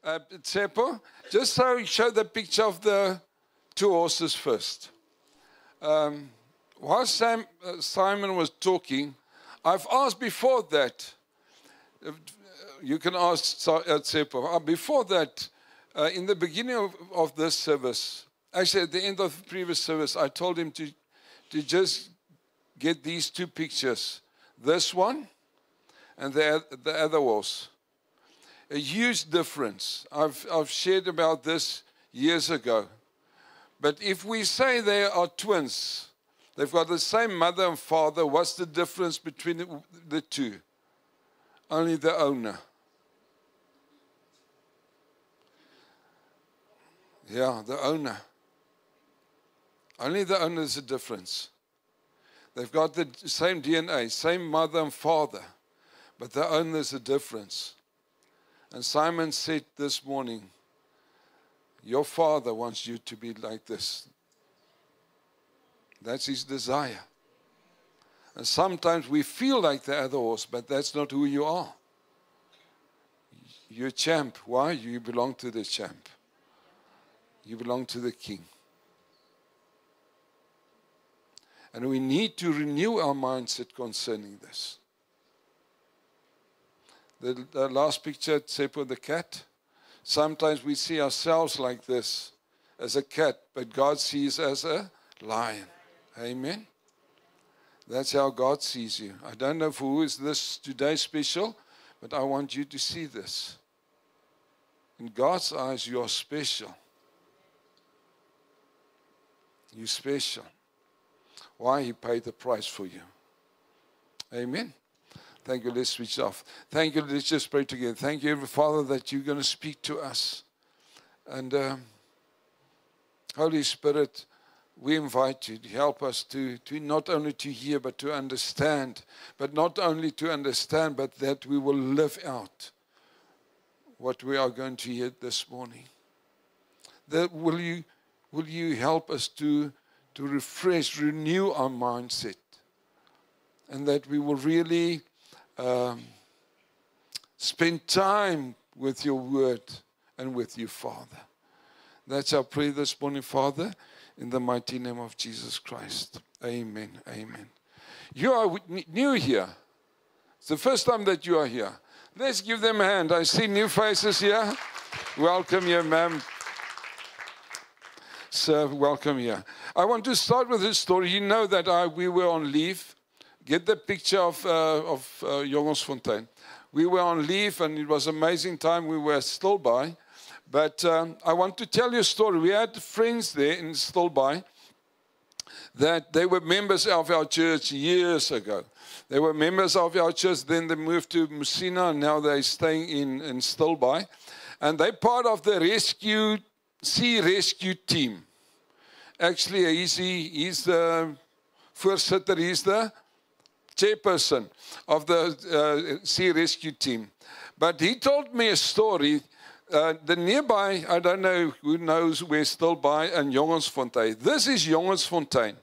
Tsepo, just show the picture of the two horses first. While Simon was talking, I've asked before that, you can ask Tsepo, before that, in the beginning of this service, actually at the end of the previous service, I told him to just get these two pictures, this one and the other horse. A huge difference. I've shared about this years ago. But if we say they are twins, they've got the same mother and father, what's the difference between the two? Only the owner. Yeah, the owner. Only the owner is the difference. They've got the same DNA, same mother and father, but the owner is the difference. And Simon said this morning, your father wants you to be like this. That's his desire. And sometimes we feel like the other horse, but that's not who you are. You're a champ. Why? You belong to the champ. You belong to the king. And we need to renew our mindset concerning this. The last picture, Tsepo, the cat. Sometimes we see ourselves like this, as a cat, but God sees as a lion. Amen? That's how God sees you. I don't know for who is this today special, but I want you to see this. In God's eyes, you are special. You're special. Why? He paid the price for you. Amen? Thank you. Let's switch off. Thank you. Let's just pray together. Thank you, Father, that you're going to speak to us. And Holy Spirit, we invite you to help us to not only to hear, but to understand. But not only to understand, but that we will live out what we are going to hear this morning. That will you help us to refresh, renew our mindset, and that we will really spend time with your word and with you, Father. That's our prayer this morning, Father, in the mighty name of Jesus Christ. Amen. Amen. You are new here. It's the first time that you are here. Let's give them a hand. I see new faces here. Welcome here, ma'am. Sir, welcome here. I want to start with this story. You know that we were on leave. Get the picture of Jongensfontein. We were on leave, and it was an amazing time. We were still by. But I want to tell you a story. We had friends there in Stilbaai that they were members of our church years ago. They were members of our church. Then they moved to Musina, and now they're staying in Stilbaai. And they're part of the sea rescue team. Actually, he's the voorzitter, he's the chairperson of the sea rescue team. But he told me a story. The nearby, I don't know who knows where Stilbaai and Jongensfontein. This is Jongensfontein.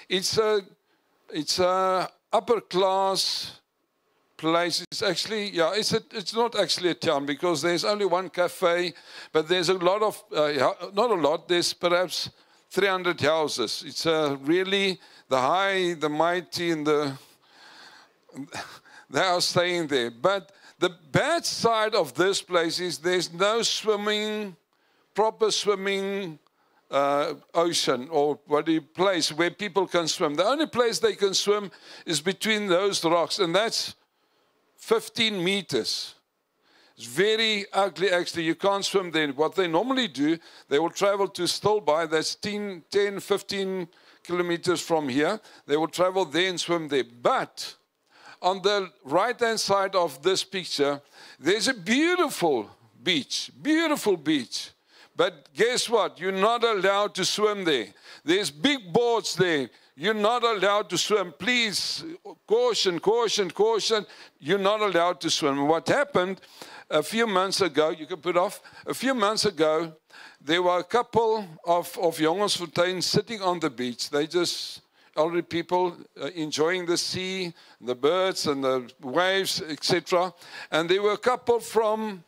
It's a upper class place. It's actually, it's not actually a town because there's only one cafe, but there's a lot of, not a lot, there's perhaps 300 houses. It's really the high, the mighty, and they are staying there. But the bad side of this place is there's no proper swimming ocean or place where people can swim. The only place they can swim is between those rocks, and that's 15 meters. It's very ugly, actually. You can't swim there. What they normally do, they will travel to Stilbaai. That's 10, 15 kilometers from here. They will travel there and swim there. But on the right-hand side of this picture, there's a beautiful beach. Beautiful beach. But guess what? You're not allowed to swim there. There's big boats there. You're not allowed to swim. Please, caution, caution, caution. You're not allowed to swim. What happened a few months ago, you can put off, a few months ago, there were a couple of Jongensfontein sitting on the beach. They just, elderly people enjoying the sea, the birds and the waves, etc. And there were a couple from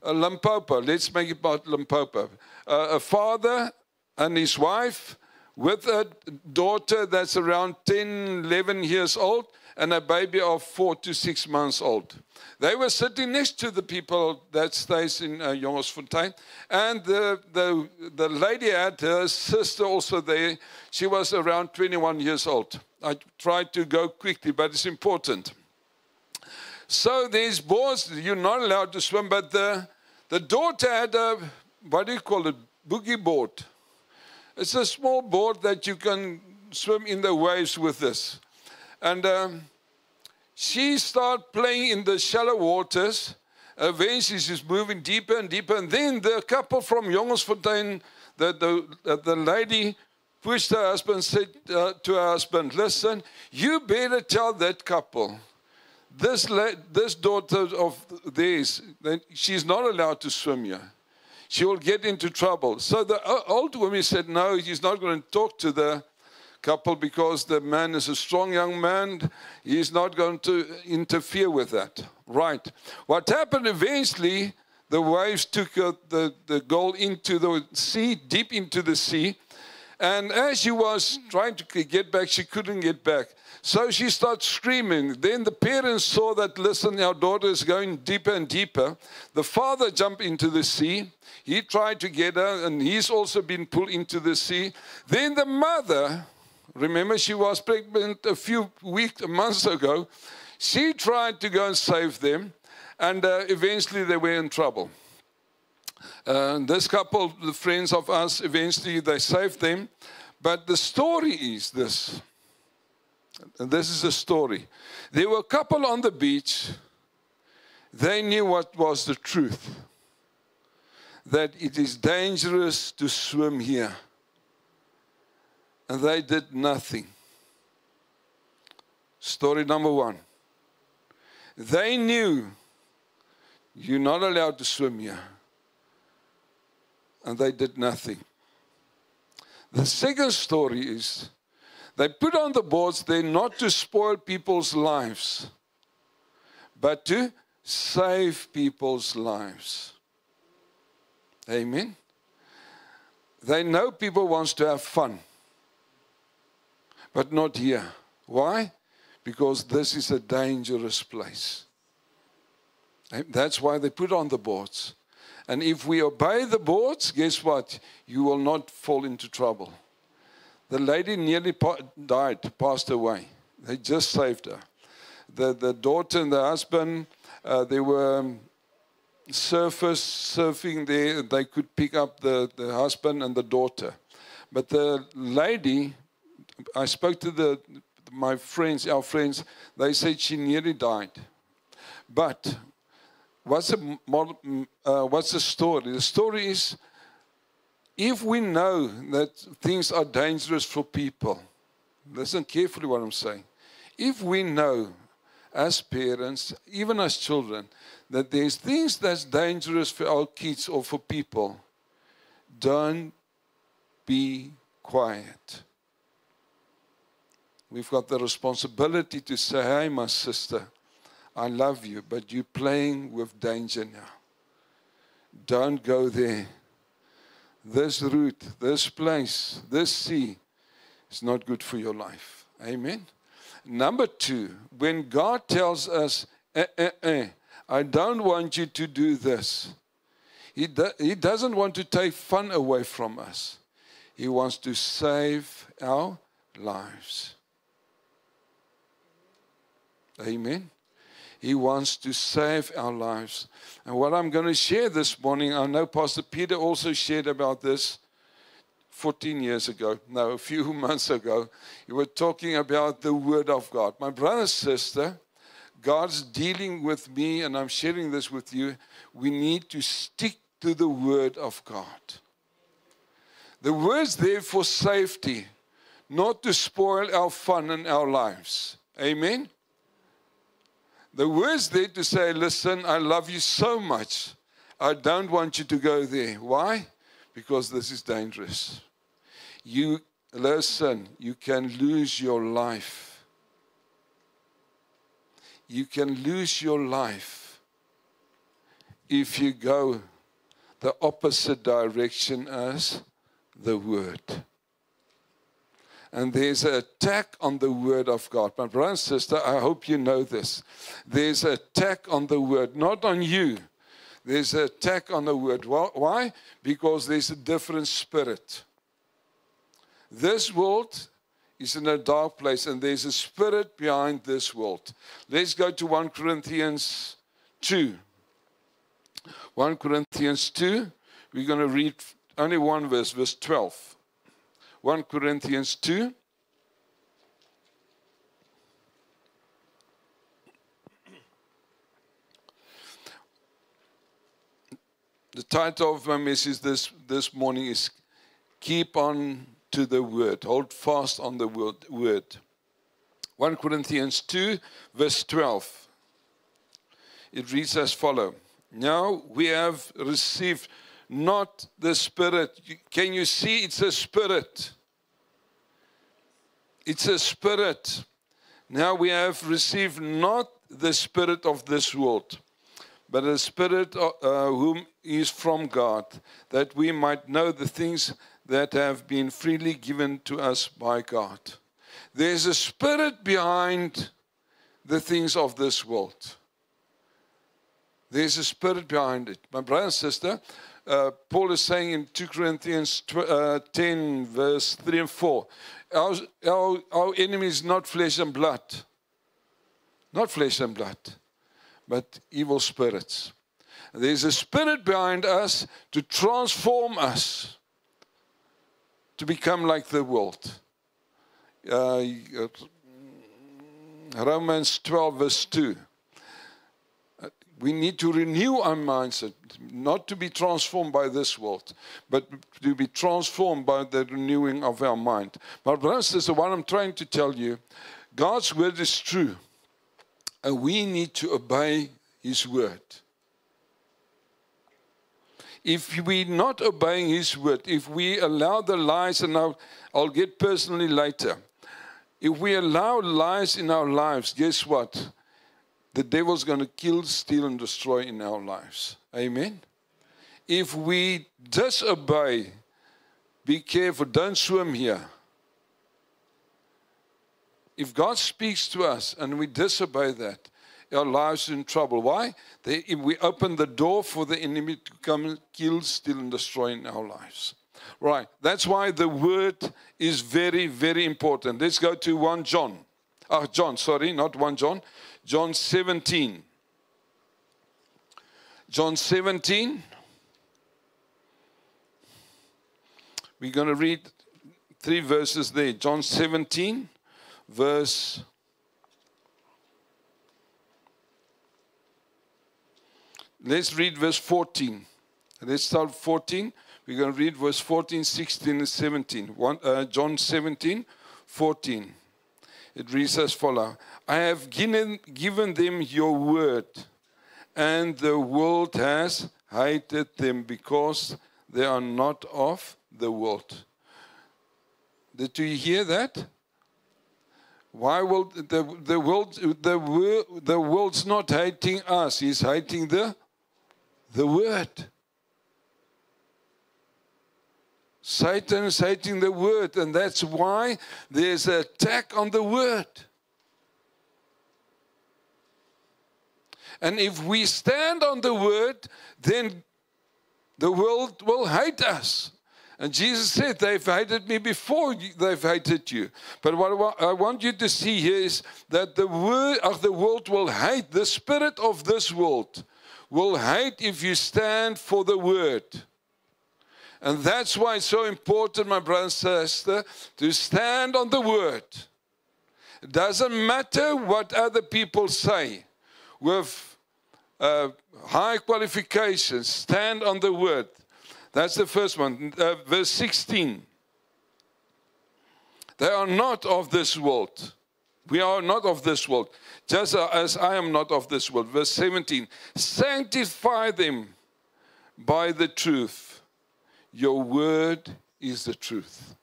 Limpopo. Let's make it about Limpopo. A father and his wife with a daughter that's around 10, 11 years old and a baby of 4 to 6 months old. They were sitting next to the people that stays in Jongersfontein. And the lady had her sister also there. She was around 21 years old. I tried to go quickly, but it's important. So these boards, you're not allowed to swim, but the daughter had a, what do you call it, boogie board. It's a small board that you can swim in the waves with this. And she started playing in the shallow waters. Eventually she's moving deeper and deeper. And then the couple from Jongersfontein, the lady pushed her husband and said to her husband, listen, you better tell that couple, this daughter of theirs, she's not allowed to swim here. She will get into trouble. So the old woman said, no, he's not going to talk to the couple because the man is a strong young man. He's not going to interfere with that. Right. What happened eventually, the waves took the girl into the sea, deep into the sea. And as she was trying to get back, she couldn't get back. So she started screaming. Then the parents saw that, listen, our daughter is going deeper and deeper. The father jumped into the sea. He tried to get her, and he's also been pulled into the sea. Then the mother, remember she was pregnant a few months ago, she tried to go and save them, and eventually they were in trouble. This couple, the friends of us, eventually they saved them. But the story is this. And this is the story. There were a couple on the beach. They knew what was the truth. That it is dangerous to swim here. And they did nothing. Story number one. They knew you're not allowed to swim here. And they did nothing. The second story is they put on the boards there not to spoil people's lives, but to save people's lives. Amen. They know people want to have fun, but not here. Why? Because this is a dangerous place. That's why they put on the boards. And if we obey the boards, guess what? You will not fall into trouble. The lady nearly died, passed away. They just saved her. The daughter and the husband, they were surfing there. They could pick up the husband and the daughter. But the lady, I spoke to my friends, our friends, they said she nearly died. But what's the story? The story is, if we know that things are dangerous for people, listen carefully what I'm saying. If we know as parents, even as children, that there's things that's dangerous for our kids or for people, don't be quiet. We've got the responsibility to say, hey, my sister, I love you, but you're playing with danger now. Don't go there. This route, this place, this sea is not good for your life. Amen. Number two, when God tells us, I don't want you to do this. He doesn't want to take fun away from us. He wants to save our lives. Amen. He wants to save our lives. And what I'm going to share this morning, I know Pastor Peter also shared about this 14 years ago. No, a few months ago. You were talking about the Word of God. My brother and sister, God's dealing with me, and I'm sharing this with you. We need to stick to the Word of God. The Word's there for safety, not to spoil our fun and our lives. Amen? The Word's there to say, listen, I love you so much. I don't want you to go there. Why? Because this is dangerous. Listen, you can lose your life. You can lose your life if you go the opposite direction as the Word. And there's an attack on the Word of God. My brother and sister, I hope you know this. There's an attack on the Word, not on you. There's an attack on the Word. Why? Because there's a different spirit. This world is in a dark place, and there's a spirit behind this world. Let's go to 1 Corinthians 2. 1 Corinthians 2, we're going to read only one verse, verse 12. 1 Corinthians 2. The title of my message this morning is Keep on to the Word. Hold fast on the Word. 1 Corinthians 2, verse 12. It reads as follows. Now we have received not the Spirit. Can you see it's a spirit? It's a spirit. Now we have received not the spirit of this world, but a spirit whom is from God, that we might know the things that have been freely given to us by God. There's a spirit behind the things of this world. There's a spirit behind it. My brother and sister, Paul is saying in 2 Corinthians 10, verse 3 and 4, our enemy is not flesh and blood. Not flesh and blood, but evil spirits. There's a spirit behind us to transform us to become like the world. Romans 12, verse 2. We need to renew our mindset, not to be transformed by this world, but to be transformed by the renewing of our mind. My brothers and sisters, what I'm trying to tell you, God's word is true, and we need to obey His word. If we're not obeying His word, if we allow the lies, and I'll get personally later, if we allow lies in our lives, guess what? The devil's going to kill, steal, and destroy in our lives. Amen? If we disobey, be careful, don't swim here. If God speaks to us and we disobey that, our lives are in trouble. Why? If we open the door for the enemy to come and kill, steal, and destroy in our lives. Right. That's why the word is very, very important. Let's go to 1 John. Not 1 John. John 17. John 17. We're going to read 3 verses there. John 17, verse... Let's read verse 14. Let's start 14. We're going to read verse 14, 16, and 17. John 17, 14. It reads as follows. I have given them your word, and the world has hated them because they are not of the world. Did you hear that? Why will the world's not hating us? He's hating the word. Satan is hating the word, and that's why there's an attack on the word. And if we stand on the word, then the world will hate us. And Jesus said, they've hated me before they've hated you. But what I want you to see here is that the word of the world will hate. The spirit of this world will hate if you stand for the word. And that's why it's so important, my brother and sister, to stand on the word. It doesn't matter what other people say. With high qualifications, stand on the word. That's the first one. Verse 16. They are not of this world. We are not of this world, just as I am not of this world. Verse 17. Sanctify them by the truth. Your word is the truth.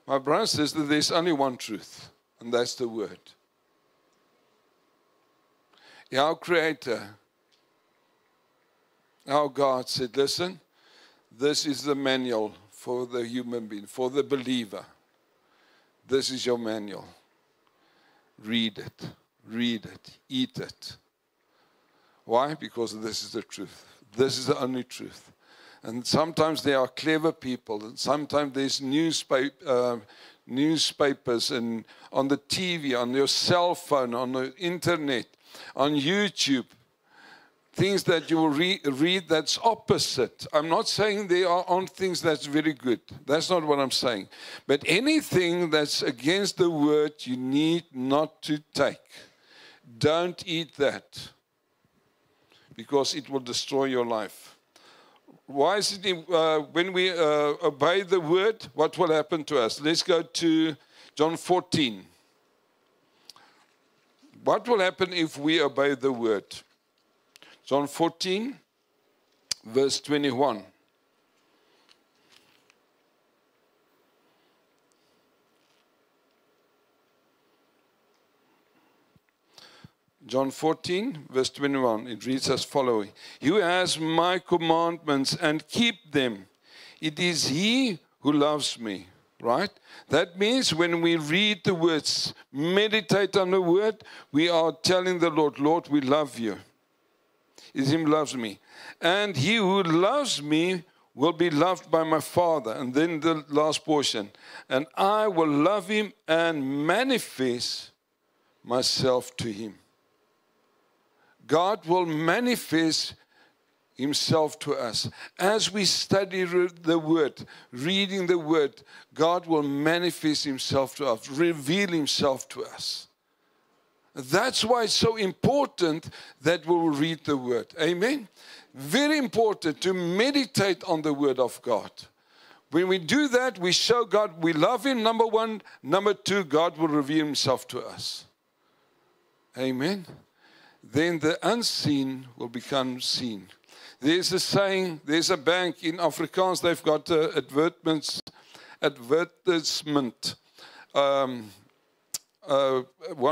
My brother says that there's only one truth, and that's the word. Our Creator our God said, listen, this is the manual for the human being, for the believer. This is your manual. Read it, eat it. Why? Because this is the truth. This is the only truth. And sometimes there are clever people, and sometimes there's newspapers and on the TV, on your cell phone, on the internet, on YouTube, things that you will read that's opposite. I'm not saying there aren't things that's very good. That's not what I'm saying. But anything that's against the word, you need not to take. Don't eat that, because it will destroy your life. Why is it when we obey the word, what will happen to us? Let's go to John 14. What will happen if we obey the word? John 14, verse 21. John 14, verse 21, it reads as following. He who has my commandments and keep them, it is he who loves me. Right? That means when we read the words, meditate on the word, we are telling the Lord, Lord, we love you. Is him loves me. And he who loves me will be loved by my Father. And then the last portion. And I will love him and manifest myself to him. God will manifest himself to us. As we study the word, reading the word, God will manifest himself to us, reveal himself to us. That's why it's so important that we will read the word. Amen? Very important to meditate on the word of God. When we do that, we show God we love him, number one. Number two, God will reveal himself to us. Amen? Then the unseen will become seen. There's a saying, there's a bank in Afrikaans, they've got an advertisement. One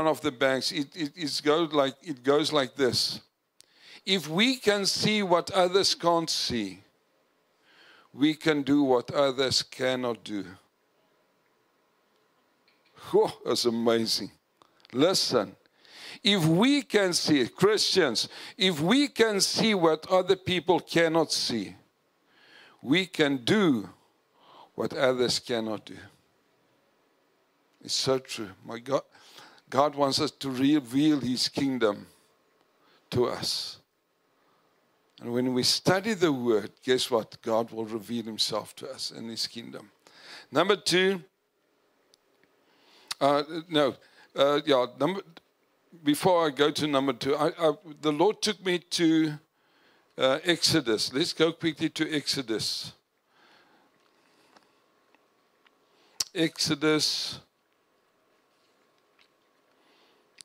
of the banks, it goes like this. If we can see what others can't see, we can do what others cannot do. Oh, that's amazing. Listen, if we can see, Christians, if we can see what other people cannot see, we can do what others cannot do. It's so true. My God, God wants us to reveal his kingdom to us. And when we study the word, guess what? God will reveal himself to us in his kingdom. Number two, before I go to number two, the Lord took me to Exodus. Let's go quickly to Exodus. Exodus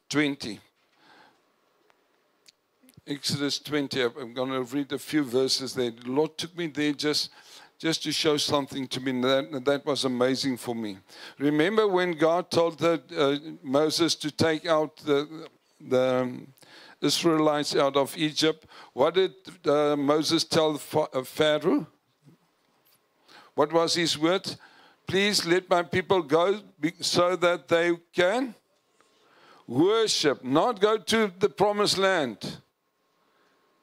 20. Exodus 20. I'm going to read a few verses there. The Lord took me there just to show something to me. That was amazing for me. Remember when God told Moses to take out the Israelites out of Egypt? What did Moses tell Pharaoh? What was his word? Please let my people go so that they can worship, not go to the promised land.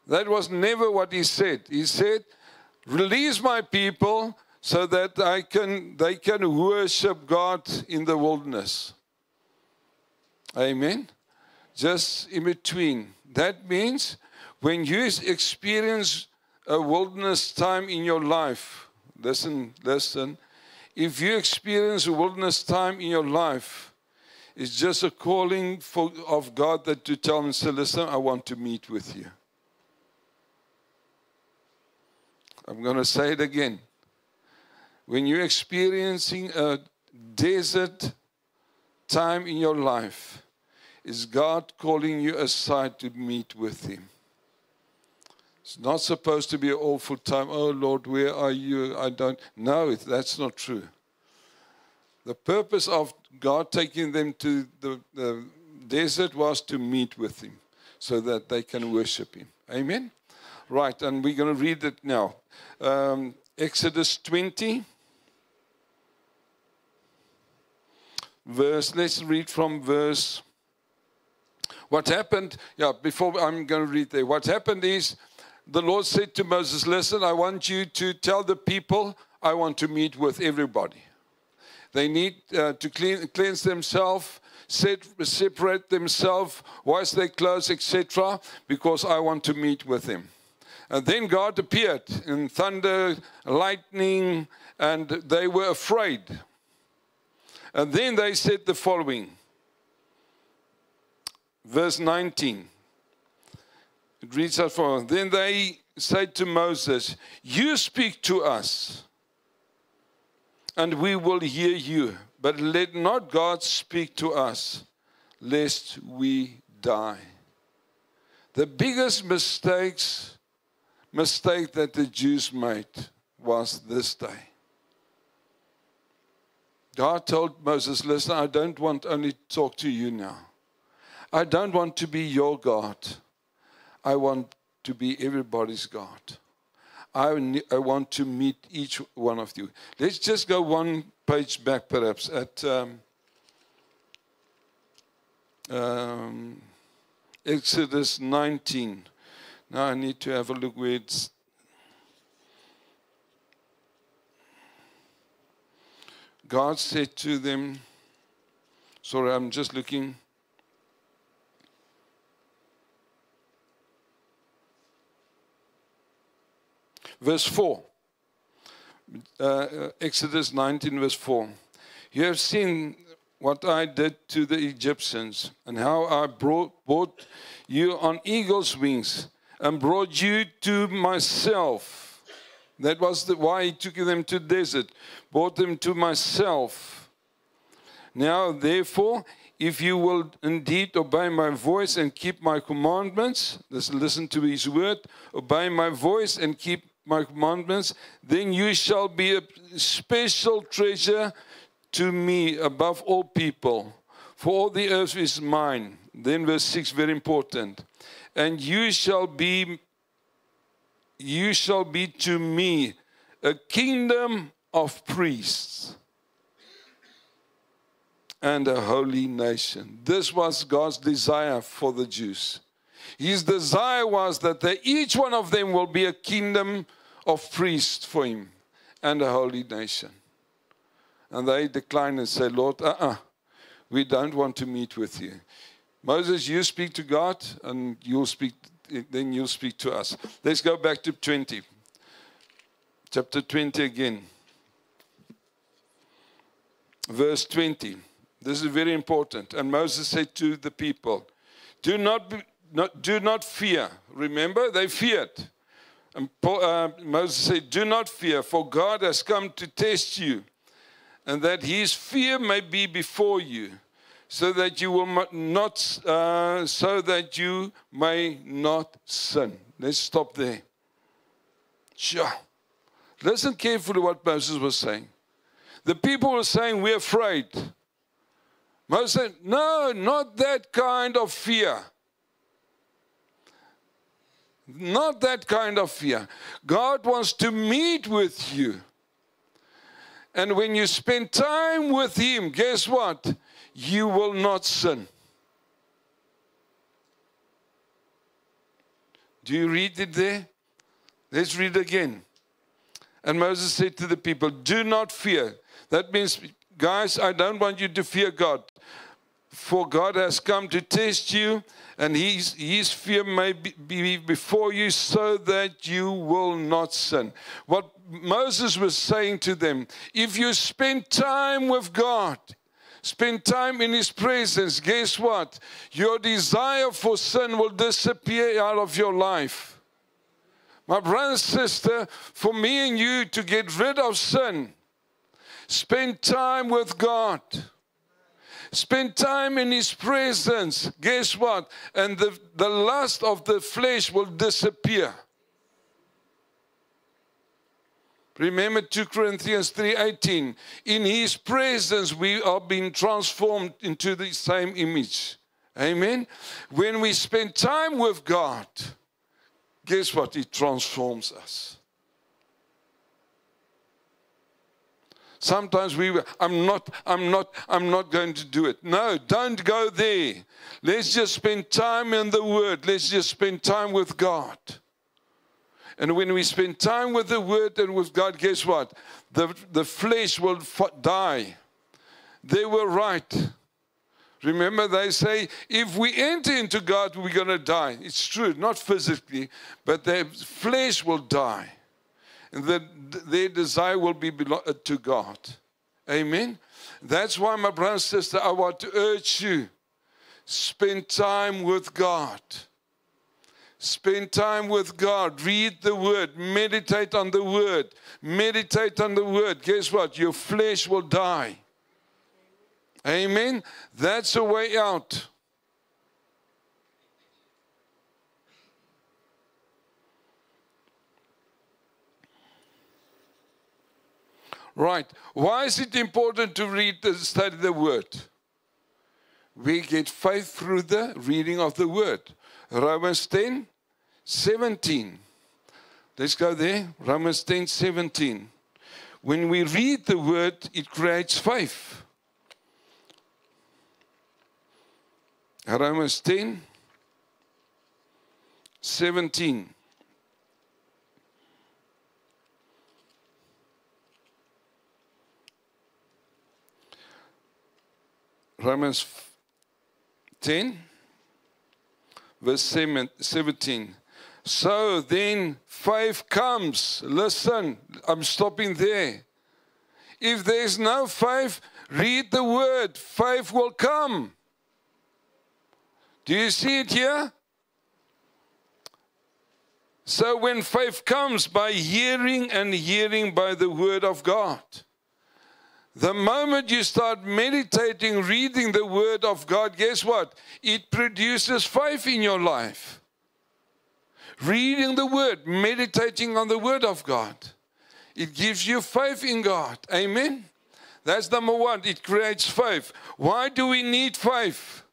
That was never what he said. He said, release my people so that they can worship God in the wilderness. Amen. Just in between. That means when you experience a wilderness time in your life, listen, if you experience a wilderness time in your life, it's just a calling of God that to tell him, say, listen, I want to meet with you. I'm going to say it again. When you're experiencing a desert time in your life, is God calling you aside to meet with him. It's not supposed to be an awful time. Oh, Lord, where are you? No, that's not true. The purpose of God taking them to the desert was to meet with him so that they can worship him. Amen? Right, and we're going to read it now. Exodus 20. Let's read from verse. What happened, before I'm going to read there. What happened is, the Lord said to Moses, listen, I want you to tell the people, I want to meet with everybody. They need to cleanse themselves, separate themselves, wash their clothes, etc., because I want to meet with them. And then God appeared in thunder, lightning, and they were afraid. And then they said the following. Verse 19. It reads as follows. Then they said to Moses, you speak to us, and we will hear you. But let not God speak to us, lest we die. The biggest mistake that the Jews made was this day. God told Moses, listen, I don't want only to talk to you now. I don't want to be your God. I want to be everybody's God. I want to meet each one of you. Let's just go one page back, perhaps, at Exodus 19. Now I need to have a look where it's. God said to them, sorry, I'm just looking. Verse 4. Exodus 19, verse 4. You have seen what I did to the Egyptians, and how I brought you on eagle's wings and brought you to myself. That was why he took them to the desert, brought them to myself. Now, therefore, if you will indeed obey my voice and keep my commandments, listen to his word, obey my voice and keep my commandments, then you shall be a special treasure to me above all people, for all the earth is mine. Then verse 6, very important. And you shall be to me a kingdom of priests and a holy nation. This was God's desire for the Jews. His desire was that each one of them will be a kingdom of priests for him and a holy nation. And they declined and said, Lord, we don't want to meet with you. Moses, you speak to God, and then you'll speak to us. Let's go back to 20. Chapter 20 again. Verse 20. This is very important. And Moses said to the people, do not fear. Remember, they feared. And Moses said, do not fear, for God has come to test you, and that his fear may be before you, so that you may not sin. Let's stop there. Sure. Listen carefully what Moses was saying. The people were saying, we're afraid. Moses said, no, not that kind of fear. Not that kind of fear. God wants to meet with you. And when you spend time with him, guess what? You will not sin. Do you read it there? Let's read again. And Moses said to the people, do not fear. That means, guys, I don't want you to fear God. For God has come to test you, and his fear may be before you, so that you will not sin. What Moses was saying to them, if you spend time with God, spend time in his presence, guess what? Your desire for sin will disappear out of your life. My brother and sister, for me and you to get rid of sin, spend time with God. Spend time in his presence. Guess what? And the lust of the flesh will disappear. Remember 2 Corinthians 3:18. In his presence we are being transformed into the same image. Amen? When we spend time with God, guess what? It transforms us. Sometimes I'm not going to do it. No, don't go there. Let's just spend time in the Word. Let's just spend time with God. And when we spend time with the Word and with God, guess what? The flesh will die. They were right. Remember, they say, if we enter into God, we're going to die. It's true, not physically, but their flesh will die. And their desire will be to God. Amen? That's why, my brother and sister, I want to urge you, spend time with God. Spend time with God. Read the Word. Meditate on the Word. Meditate on the Word. Guess what? Your flesh will die. Amen? That's a way out. Right. Why is it important to read and study the Word? We get faith through the reading of the Word. Romans 10:17. Let's go there. Romans 10:17. When we read the Word, it creates faith. Romans 10:17. Romans 10, verse 17. So then faith comes. Listen, I'm stopping there. If there's no faith, read the Word. Faith will come. Do you see it here? So when faith comes by hearing, and hearing by the Word of God. The moment you start meditating, reading the Word of God, guess what? It produces faith in your life. Reading the Word, meditating on the Word of God. It gives you faith in God. Amen? That's number one. It creates faith. Why do we need faith?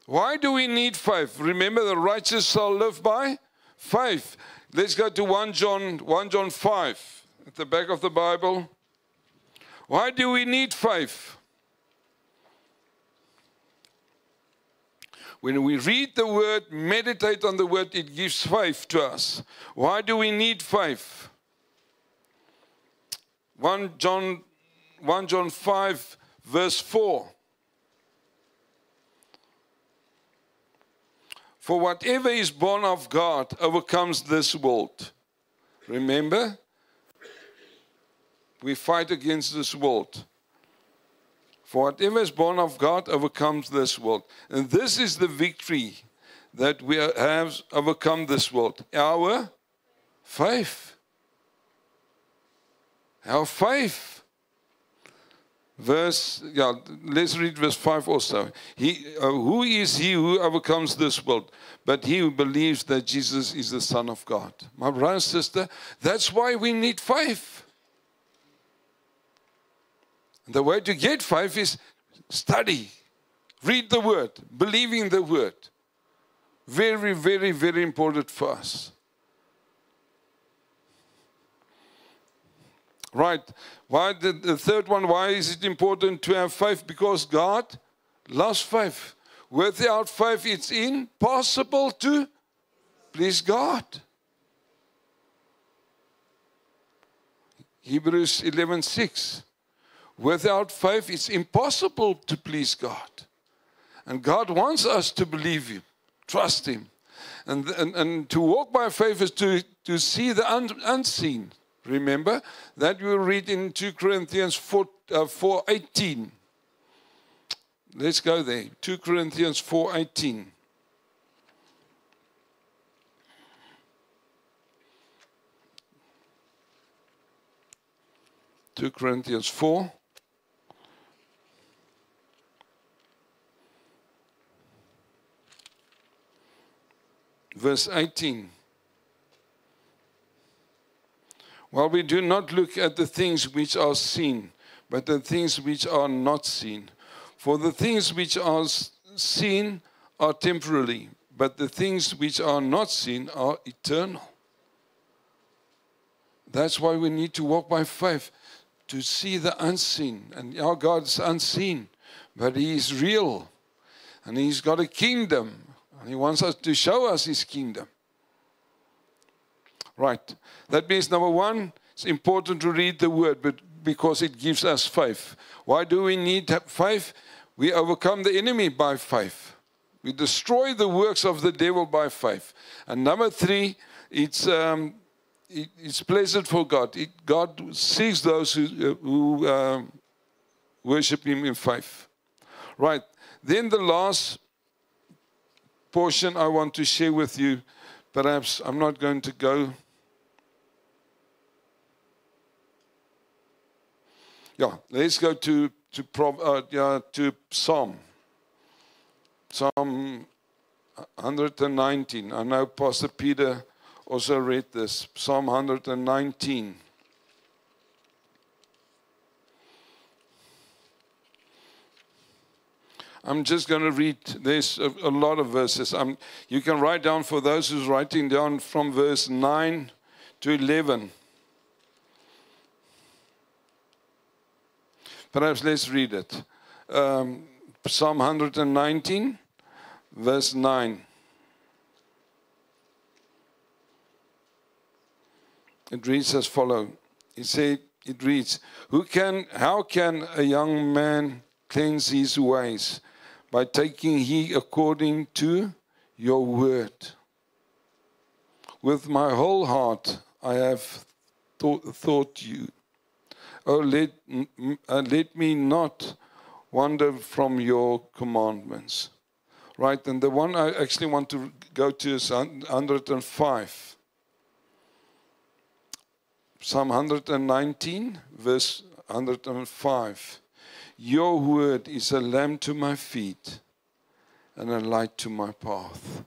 Why do we need faith? Remember, the righteous shall live by faith. Let's go to 1 John 5, at the back of the Bible. Why do we need faith? When we read the Word, meditate on the Word, it gives faith to us. Why do we need faith? 1 John 5, verse 4. For whatever is born of God overcomes this world. Remember? We fight against this world. For whatever is born of God overcomes this world. And this is the victory that we have overcome this world. Our faith. Our faith. Let's read verse 5 also. Who is he who overcomes this world? But he who believes that Jesus is the Son of God. My brother and sister, that's why we need faith. The way to get faith is study, read the Word, believe in the Word. Very, very, very important for us. Right. Why the third one, why is it important to have faith? Because God loves faith. Without faith, it's impossible to please God. Hebrews 11:6. Without faith, it's impossible to please God. And God wants us to believe Him, trust Him. And to walk by faith is to see the unseen. Remember that we read in 2 Corinthians 4:18. Let's go there. 2 Corinthians 4:18. Two Corinthians 4. Verse 18. While we do not look at the things which are seen, but the things which are not seen. For the things which are seen are temporary, but the things which are not seen are eternal. That's why we need to walk by faith, to see the unseen. And our God is unseen, but He is real. And He's got a kingdom. And He wants us to show us His kingdom. Right. That means, number one, it's important to read the Word, but because it gives us faith. Why do we need faith? We overcome the enemy by faith. We destroy the works of the devil by faith. And number three, it's pleasant for God. God sees those who worship Him in faith. Right. Then the last portion I want to share with you, perhaps I'm not going to go. Yeah, let's go to Psalm 119. I know Pastor Peter also read this. Psalm 119. I'm just going to read. There's a lot of verses. You can write down, for those who's writing down, from verse 9 to 11. Perhaps let's read it. Psalm 119, verse 9. It reads as follows. It reads, how can a young man cleanse his ways? By taking heed according to your word. With my whole heart I have thought you. Oh, let me not wander from your commandments. Right, and the one I actually want to go to is 105. Psalm 119, verse 105. Your word is a lamp to my feet and a light to my path.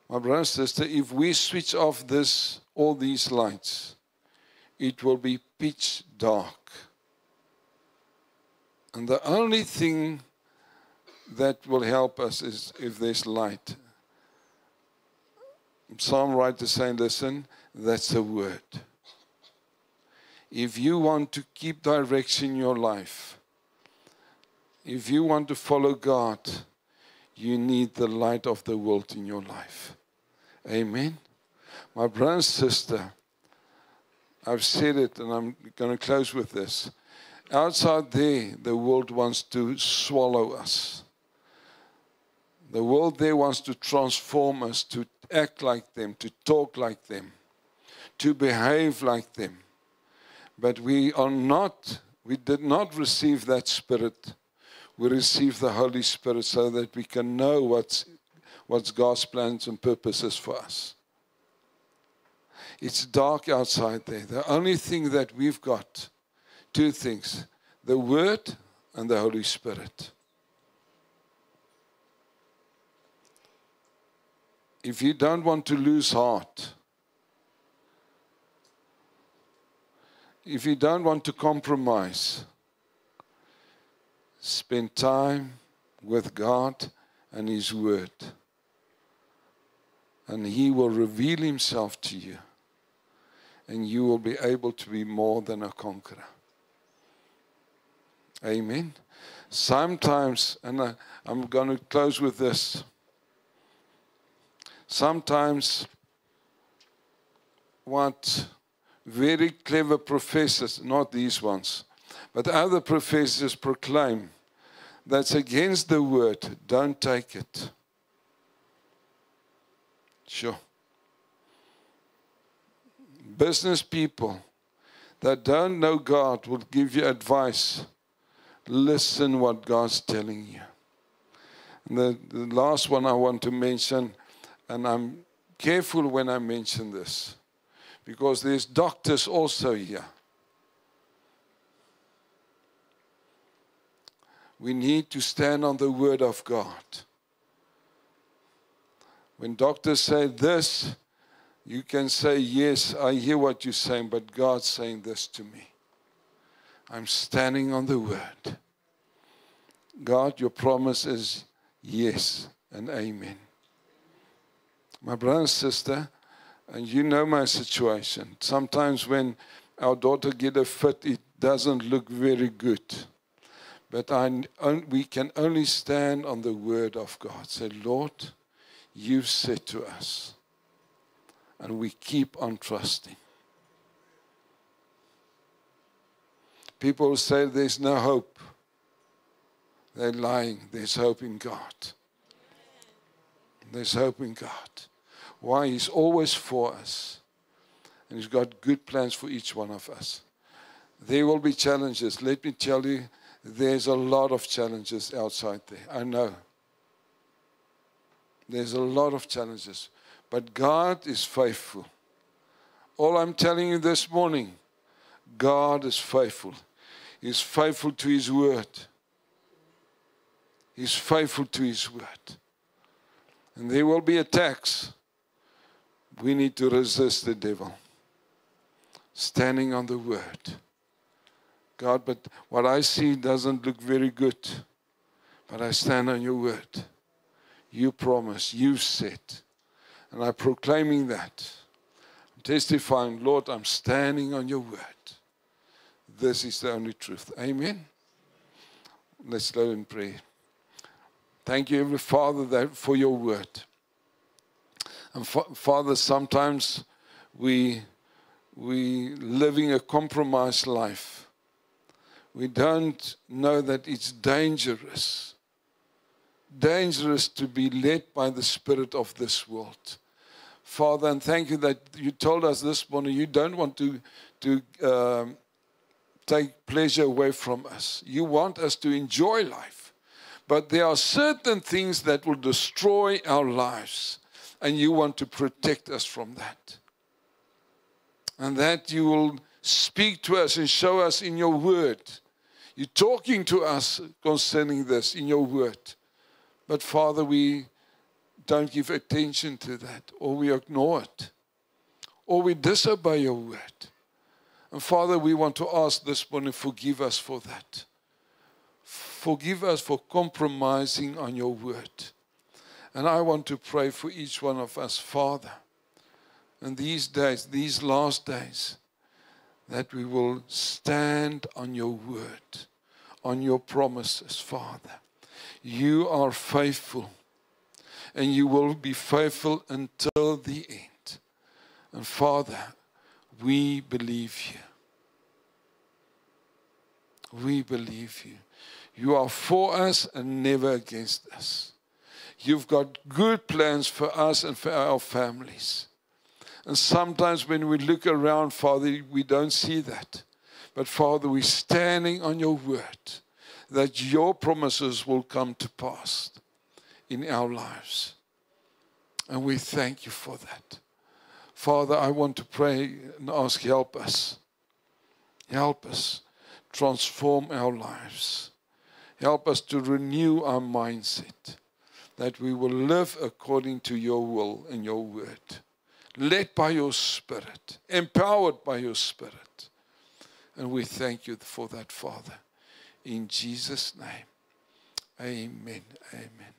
My brother and sister, if we switch off all these lights, it will be pitch dark. And the only thing that will help us is if there's light. Psalm writer saying, listen, that's the word. If you want to keep direction in your life, if you want to follow God, you need the light of the world in your life. Amen. My brother and sister, I've said it, and I'm going to close with this. Outside there, the world wants to swallow us. The world there wants to transform us, to act like them, to talk like them, to behave like them. But we did not receive that Spirit. We received the Holy Spirit so that we can know what's God's plans and purposes for us. It's dark outside there. The only thing that we've got, two things, the Word and the Holy Spirit. If you don't want to lose heart, if you don't want to compromise, spend time with God and His Word. And He will reveal Himself to you. And you will be able to be more than a conqueror. Amen. Sometimes, and I'm going to close with this. Sometimes what very clever professors, not these ones, but other professors proclaim, that's against the word, don't take it. Sure. Business people that don't know God will give you advice. Listen what God's telling you. And the last one I want to mention, and I'm careful when I mention this, because there's doctors also here. We need to stand on the Word of God. When doctors say this, you can say, yes, I hear what you're saying, but God's saying this to me. I'm standing on the Word. God, your promise is yes and amen. My brother and sister, and you know my situation. Sometimes when our daughter gets a fit, it doesn't look very good. But we can only stand on the word of God. Say, Lord, you've said to us. And we keep on trusting. People say there's no hope. They're lying. There's hope in God. There's hope in God. Why? He's always for us. And He's got good plans for each one of us. There will be challenges. Let me tell you, there's a lot of challenges outside there. I know. There's a lot of challenges. But God is faithful. All I'm telling you this morning, God is faithful. He's faithful to His word. He's faithful to His word. And there will be attacks. We need to resist the devil. Standing on the word. God, but what I see doesn't look very good. But I stand on your word. You promise, you said. And I'm proclaiming that. I'm testifying, Lord, I'm standing on your word. This is the only truth. Amen. Let's let him pray. Thank you, Heavenly Father, for your word. And Father, sometimes we living a compromised life. We don't know that it's dangerous. Dangerous to be led by the spirit of this world. Father, and thank you that you told us this morning you don't want to take pleasure away from us. You want us to enjoy life. But there are certain things that will destroy our lives. And you want to protect us from that. And that you will speak to us and show us in your word. You're talking to us concerning this in your word. But Father, we don't give attention to that. Or we ignore it. Or we disobey your word. And Father, we want to ask this morning, forgive us for that. Forgive us for compromising on your word. And I want to pray for each one of us, Father, in these days, these last days, that we will stand on your word, on your promises, Father. You are faithful, and you will be faithful until the end. And Father, we believe you. We believe you. You are for us and never against us. You've got good plans for us and for our families. And sometimes when we look around, Father, we don't see that. But Father, we're standing on your word that your promises will come to pass in our lives. And we thank you for that. Father, I want to pray and ask, help us. Help us transform our lives. Help us to renew our mindset, that we will live according to your will and your word. Led by your Spirit, empowered by your Spirit. And we thank you for that, Father. In Jesus' name, amen, amen.